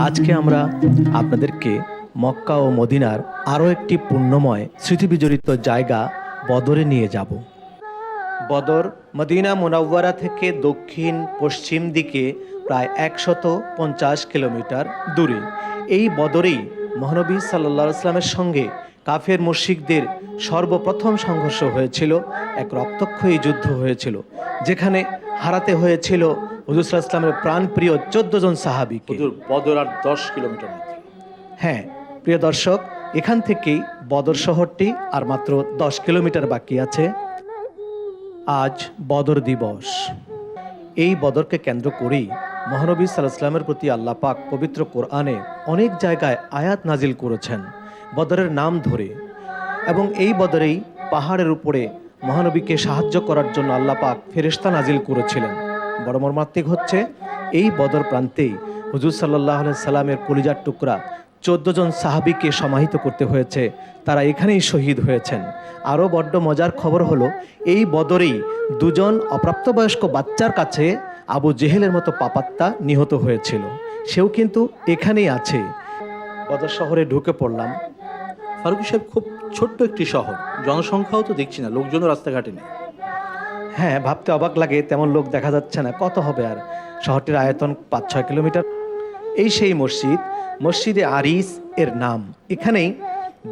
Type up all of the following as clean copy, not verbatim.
আজকে আমরা আপনাদেরকে মক্কা ও মদিনার আরও একটি পুণ্যময় স্মৃতিবিজড়িত জায়গা বদরে নিয়ে যাব। বদর মদিনা মুনাওয়ারা থেকে দক্ষিণ পশ্চিম দিকে প্রায় 150 কিলোমিটার দূরে। এই বদরেই মহানবী সাল্লাল্লাহু আলাইহি ওয়াসাল্লামের সঙ্গে কাফের মুশরিকদের সর্বপ্রথম সংঘর্ষ হয়েছিল, এক রক্তক্ষয়ী যুদ্ধ হয়েছিল, যেখানে হারাতে হয়েছিল হুজুর সাল্লাল্লাহু আলাইহি ওয়াসাল্লামের প্রাণপ্রিয় 14 জন সাহাবীকে। বদর আর 10 কিলোমিটার মাত্র। হ্যাঁ প্রিয় দর্শক, এখান থেকেই বদর শহরটি আর মাত্র 10 কিলোমিটার বাকি আছে। আজ বদর দিবস। এই বদরকে কেন্দ্র করেই মহানবী সাল্লাল্লাহু আলাইহি ওয়াসাল্লামের প্রতি আল্লাহ পাক পবিত্র কোরআনে অনেক জায়গায় আয়াত নাজিল করেছেন বদরের নাম ধরে, এবং এই বদরেই পাহাড়ের উপরে মহানবীকে সাহায্য করার জন্য আল্লাহ পাক ফেরেশতা নাজিল করেছিলেন। বড় মর্মান্তিক হচ্ছে, এই বদর প্রান্তেই হুজুর সাল্লাল্লাহু আলাইহি সাল্লামের কলিজার টুকরা 14 জন সাহাবীকে সমাহিত করতে হয়েছে, তারা এখানেই শহীদ হয়েছেন। আরও বড্ড মজার খবর হলো, এই বদরেই 2 জন অপ্রাপ্তবয়স্ক বাচ্চার কাছে আবু জেহেলের মতো পাপাত্তা নিহত হয়েছিল, সেও কিন্তু এখানেই আছে। বদর শহরে ঢুকে পড়লাম। ফারুকী সাহেব, খুব ছোট্ট একটি শহর, জনসংখ্যাও তো দেখছি না, লোকজনও রাস্তাঘাটে নেই। হ্যাঁ, ভাবতে অবাক লাগে, তেমন লোক দেখা যাচ্ছে না। কত হবে আর, শহরটির আয়তন 5-6 কিলোমিটার। এই সেই মসজিদ, মসজিদে আরিস এর নাম। এখানেই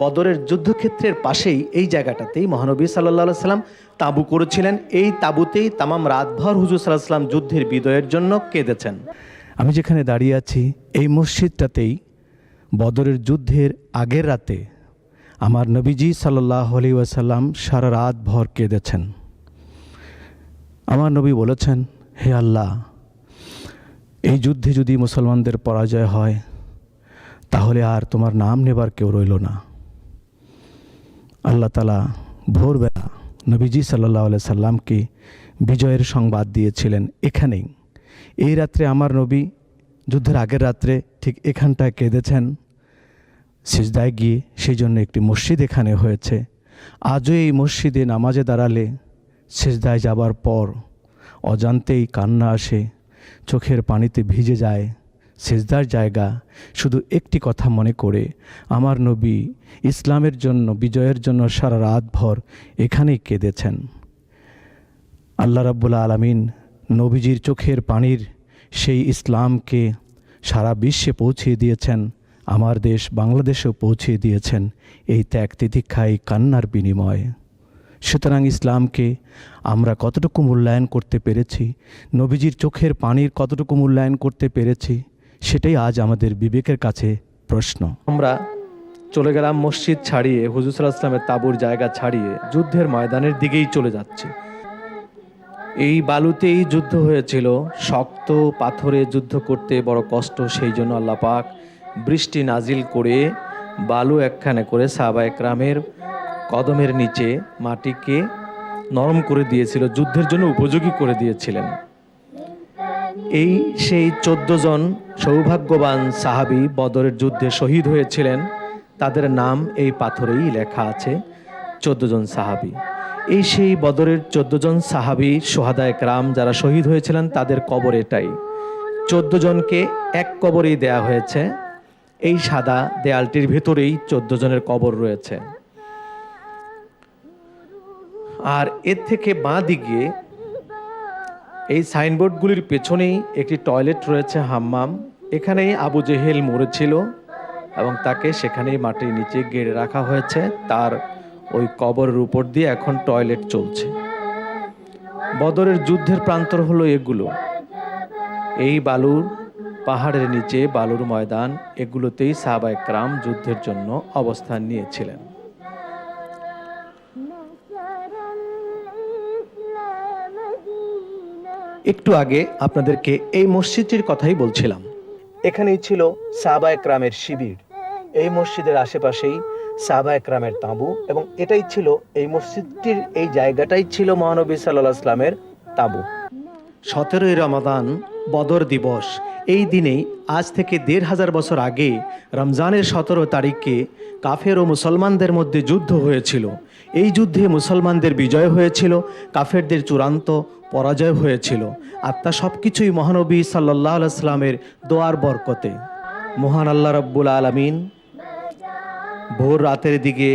বদরের যুদ্ধক্ষেত্রের পাশেই এই জায়গাটাতেই মহানবী সাল্লাল্লাহু আলাইহি সাল্লাম তাঁবু করেছিলেন। এই তাঁবুতেই তামাম রাতভর হুজুর সাল্লাল্লাহু আলাইহি সাল্লাম যুদ্ধের বিজয়ের জন্য কেঁদেছেন। আমি যেখানে দাঁড়িয়ে আছি এই মসজিদটাতেই বদরের যুদ্ধের আগের রাতে আমার নবীজি সাল্লাল্লাহু আলাইহি ওয়াসাল্লাম সারা রাত ভর কেঁদেছেন। আমার নবী বলেছেন, হে আল্লাহ, এই যুদ্ধে যদি মুসলমানদের পরাজয় হয় তাহলে আর তোমার নাম নেবার কেউ রইল না। আল্লাহ তাআলা ভোরবেলা নবীজি সাল্লাল্লাহু আলাইহি সাল্লামকে বিজয়ের সংবাদ দিয়েছিলেন এখানেই। এই রাত্রে আমার নবী যুদ্ধের আগের রাত্রে ঠিক এখানটায় কেঁদেছেন সিজদায় গিয়ে। সেই জন্য একটি মসজিদ এখানে হয়েছে। আজও এই মসজিদে নামাজে দাঁড়ালে সিজদায় যাবার পর অজান্তেই কান্না আসে, চোখের পানিতে ভিজে যায় সিজদার জায়গা। শুধু একটি কথা মনে করে আমার নবী ইসলামের জন্য, বিজয়ের জন্য সারা রাত ভর এখানেই কেঁদেছেন। আল্লাহ রাব্বুল আলামিন নবীজির চোখের পানির সেই ইসলামকে সারা বিশ্বে পৌঁছিয়ে দিয়েছেন, আমার দেশ বাংলাদেশেও পৌঁছিয়ে দিয়েছেন এই ত্যাগ তিতিক্ষা, এই কান্নার বিনিময়ে। সুতরাং ইসলামকে আমরা কতটুকু মূল্যায়ন করতে পেরেছি, নবীজির চোখের পানির কতটুকু মূল্যায়ন করতে পেরেছি, সেটাই আজ আমাদের বিবেকের কাছে প্রশ্ন। আমরা চলে গেলাম মসজিদ ছাড়িয়ে, হুজুর সাল্লাল্লাহু আলাইহি ওয়াসাল্লামের তাঁবুর জায়গা ছাড়িয়ে যুদ্ধের ময়দানের দিকেই চলে যাচ্ছে। এই বালুতেই যুদ্ধ হয়েছিল, শক্ত পাথরে যুদ্ধ করতে বড় কষ্ট, সেই জন্য আল্লাহ পাক বৃষ্টি নাজিল করে বালু একখানে করে সাহাবায়ে কেরামের কদমের নিচে মাটিকে নরম করে দিয়েছিল, যুদ্ধের জন্য উপযোগী করে দিয়েছিলেন। এই সেই 14 জন সৌভাগ্যবান সাহাবী বদরের যুদ্ধে শহীদ হয়েছিলেন, তাদের নাম এই পাথরেই লেখা আছে, 14 জন সাহাবী। এই সেই বদরের 14 জন সাহাবী শুহাদায়ে কেরাম যারা শহীদ হয়েছিলেন, তাদের কবর এটাই। 14 জনকে এক কবরেই দেয়া হয়েছে। এই সাদা দেয়ালটির ভেতরেই 14 জনের কবর রয়েছে। আর এর থেকে বাঁ দিকে এই সাইনবোর্ডগুলির পেছনেই একটি টয়লেট রয়েছে, হাম্মাম। এখানেই আবু জেহেল মরেছিল এবং তাকে সেখানেই মাটির নিচে গেড়ে রাখা হয়েছে। তার ওই কবরের উপর দিয়ে এখন টয়লেট চলছে। বদরের যুদ্ধের প্রান্তর হলো এগুলো, এই বালুর পাহাড়ের নিচে বালুর ময়দান, এগুলোতেই সাহাবায়ে কেরাম যুদ্ধের জন্য অবস্থান নিয়েছিলেন। একটু আগে আপনাদেরকে এই মসজিদটির কথাই বলছিলাম। এখানেই ছিল সাহাবায়ে কেরামের শিবির। এই মসজিদের আশেপাশেই সাহাবায়ে কেরামের তাঁবু, এবং এটাই ছিল এই মসজিদটির, এই জায়গাটাই ছিল মহানবী সাল্লাল্লাহু আলাইহি ওয়াসাল্লামের তাঁবু। 17ই রমাদান বদর দিবস। এই দিনেই আজ থেকে 1500 বছর আগে রমজানের 17 তারিখে কাফের ও মুসলমানদের মধ্যে যুদ্ধ হয়েছিল। এই যুদ্ধে মুসলমানদের বিজয় হয়েছিল, কাফেরদের চূড়ান্ত পরাজয় হয়েছিল। আর তা সব কিছুই মহানবী সাল্লাল্লাহু আলাইহি ওয়াসাল্লামের দোয়ার বরকতে। মহান আল্লাহ রাব্বুল আলামিন ভোর রাতের দিকে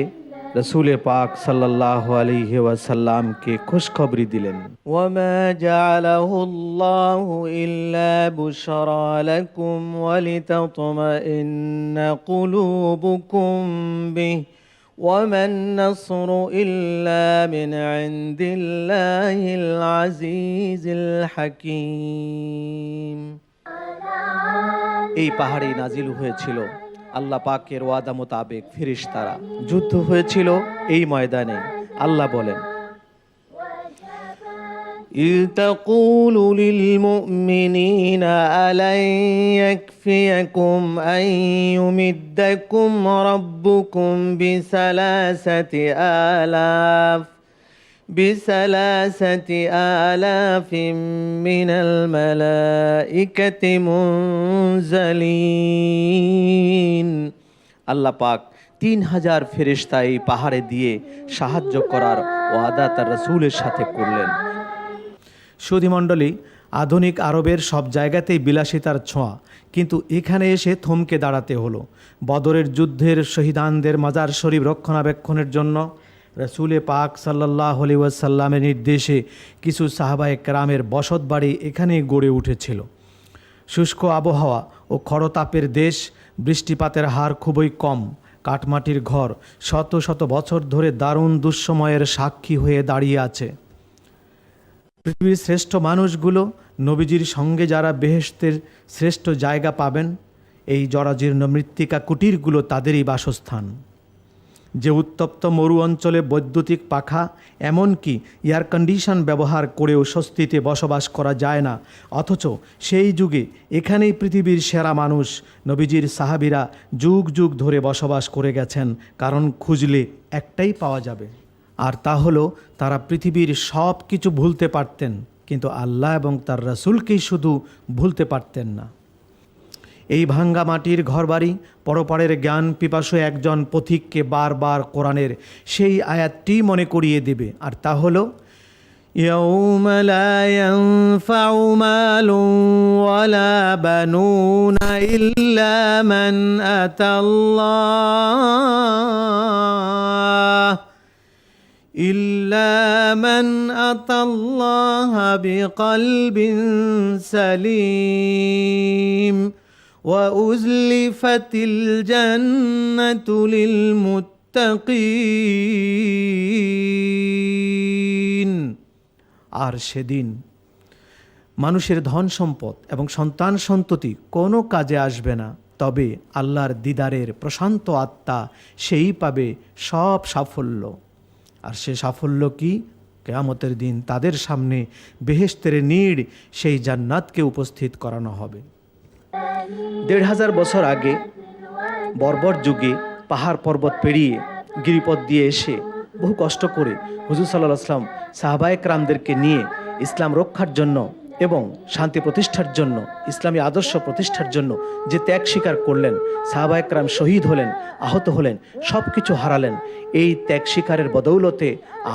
রসুল পাক সাল্লাল্লাহু আলাইহি ওয়াসাল্লামকে খুশখবরি দিলেন। ওয়ামা জাআলাহু আল্লাহু ইল্লা বুশরা লাকুম ওয়া লিতাতমাইন্না কুলুবুকুম বিহি ওয়ামা আন-নাসরু ইল্লা মিন ইনদিল্লাহিল আজিজিল হাকীম। এই পাহাড়ে নাজিল হয়েছিল আল্লাহ পাকের ওয়াদা মোতাবেক ফেরেশতারা। যুদ্ধ হয়েছিল এই ময়দানে। আল্লাহ বলেন, إذ تقول للمؤمنين ألن يكفيكم أن يمدكم ربكم بثلاثة آلاف من الملائكة منزلين। আল্লাহ পাক 3000 ফেরেশতা এই পাহাড়ে দিয়ে সাহায্য করার ওয়াদা তার রাসূলের সাথে করলেন। সুধীমণ্ডলী, আধুনিক আরবের সব জায়গাতেই বিলাসিতার ছোঁয়া, কিন্তু এখানে এসে থমকে দাঁড়াতে হলো। বদরের যুদ্ধের শহীদানদের মাজার শরীফ রক্ষণাবেক্ষণের জন্য রসুল পাক সাল্লাল্লাহু আলাইহি ওয়াসাল্লামের নির্দেশে কিছু সাহাবায়ে কেরামের বসত বাড়ি এখানে গড়ে উঠেছিল। শুষ্ক আবহাওয়া ও খরতাপের দেশ, বৃষ্টিপাতের হার খুবই কম, কাঠমাটির ঘর শত শত বছর ধরে দারুণ দুঃসময়ের সাক্ষী হয়ে দাঁড়িয়ে আছে। পৃথিবীর শ্রেষ্ঠ মানুষগুলো, নবীজির সঙ্গে যারা বেহেশতের শ্রেষ্ঠ জায়গা পাবেন, এই জরাজীর্ণ মৃত্তিকা কুটিরগুলো তাদেরই বাসস্থান। যে উত্তপ্ত মরু অঞ্চলে বৈদ্যুতিক পাখা, এমনকি এয়ার কন্ডিশন ব্যবহার করেও স্বস্তিতে বসবাস করা যায় না, অথচ সেই যুগে এখানেই পৃথিবীর সেরা মানুষ নবীজির সাহাবীরা যুগ যুগ ধরে বসবাস করে গেছেন। কারণ খুঁজলে একটাই পাওয়া যাবে, আর তা হলো তারা পৃথিবীর সব কিছু ভুলতে পারতেন, কিন্তু আল্লাহ এবং তার রাসূলকেই শুধু ভুলতে পারতেন না। এই ভাঙ্গা মাটির ঘরবাড়ি পরপারের জ্ঞান পিপাসু একজন পথিককে বারবার কোরআনের সেই আয়াতটি মনে করিয়ে দেবে, আর তা হলো, ইয়াউমা লা ইয়ানফাউ মালুন ওয়ালা বানুনা ইল্লা মান আতাল্লাহ বিকলবিন সালিম وأزلفت الجنة للمتقين। আর সেদিন মানুষের ধন সম্পদ এবং সন্তান সন্ততি কোনো কাজে আসবে না, তবে আল্লাহর দিদারের প্রশান্ত আত্মা সেই পাবে সব সাফল্য। আর সে সাফল্য কি? কিয়ামতের দিন তাদের সামনে বেহেশতের নীড় সেই জান্নাতকে উপস্থিত করানো হবে। 1500 বছর আগে বর্বর যুগে পাহাড় পর্বত পেরিয়ে গিরিপথ দিয়ে এসে বহু কষ্ট করে হুজুর সাল্লাল্লাহু আলাইহি ওয়াসাল্লাম সাহাবায়ে কেরামদেরকে নিয়ে ইসলাম রক্ষার জন্য এবং শান্তি প্রতিষ্ঠার জন্য, ইসলামী আদর্শ প্রতিষ্ঠার জন্য যে ত্যাগ স্বীকার করলেন, সাহাবায়ে কেরাম শহীদ হলেন, আহত হলেন, সব কিছু হারালেন। এই ত্যাগ স্বীকারের বদৌলতে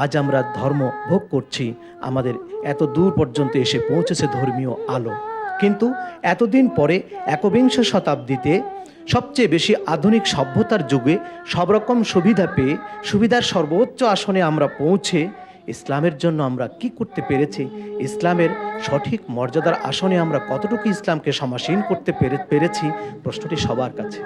আজ আমরা ধর্ম ভোগ করছি। আমাদের এত দূর পর্যন্ত এসে পৌঁছেছে ধর্মীয় আলো। কিন্তু এতদিন পরে একবিংশ শতাব্দীতে সবচেয়ে বেশি আধুনিক সভ্যতার যুগে সব রকম সুবিধা পেয়ে, সুবিধার সর্বোচ্চ আসনে আমরা পৌঁছে ইসলামের জন্য আমরা কি করতে পেরেছি? ইসলামের সঠিক মর্যাদার আসনে আমরা কতটুকু ইসলামকে সমাসীন করতে পেরেছি? প্রশ্নটি সবার কাছে।